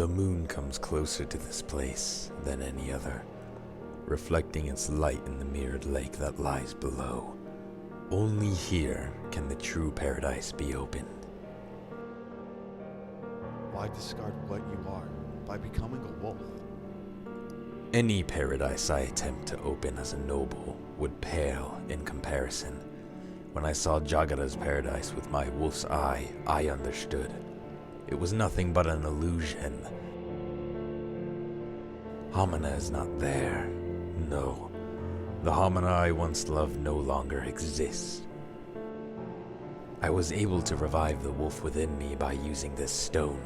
The moon comes closer to this place than any other, reflecting its light in the mirrored lake that lies below. Only here can the true paradise be opened. Why discard what you are by becoming a wolf? Any paradise I attempt to open as a noble would pale in comparison. When I saw Jagara's paradise with my wolf's eye, I understood. It was nothing but an illusion. Hamina is not there. No. The Hamina I once loved no longer exists. I was able to revive the wolf within me by using this stone.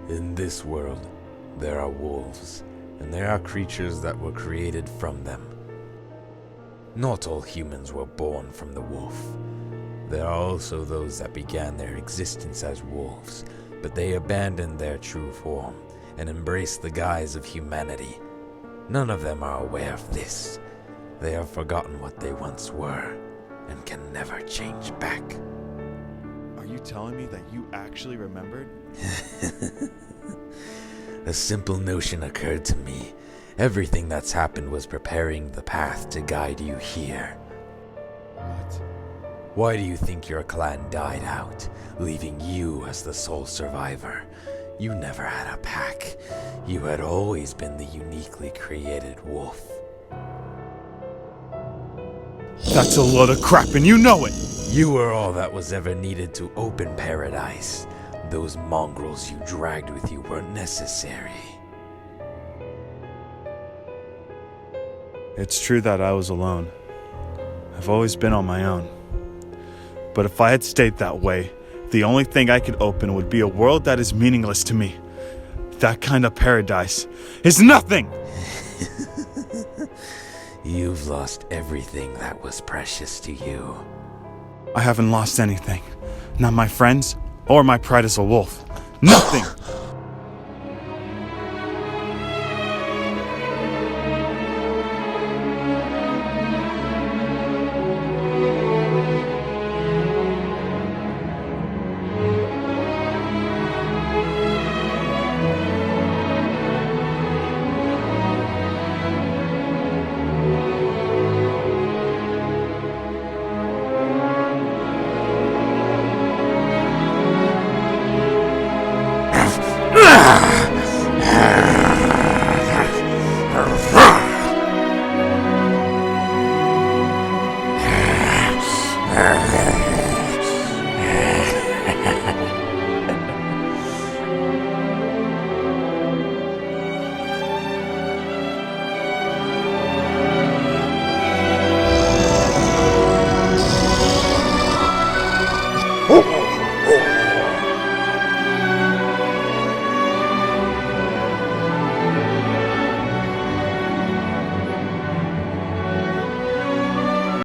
In this world, there are wolves, and there are creatures that were created from them. Not all humans were born from the wolf. There are also those that began their existence as wolves, but they abandoned their true form and embraced the guise of humanity. None of them are aware of this. They have forgotten what they once were and can never change back. Are you telling me that you actually remembered? A simple notion occurred to me. Everything that's happened was preparing the path to guide you here. What? Why do you think your clan died out, leaving you as the sole survivor? You never had a pack. You had always been the uniquely created wolf. That's a load of crap and you know it! You were all that was ever needed to open paradise. Those mongrels you dragged with you weren't necessary. It's true that I was alone. I've always been on my own. But if I had stayed that way, the only thing I could open would be a world that is meaningless to me. That kind of paradise is nothing! You've lost everything that was precious to you. I haven't lost anything. Not my friends or my pride as a wolf. Nothing!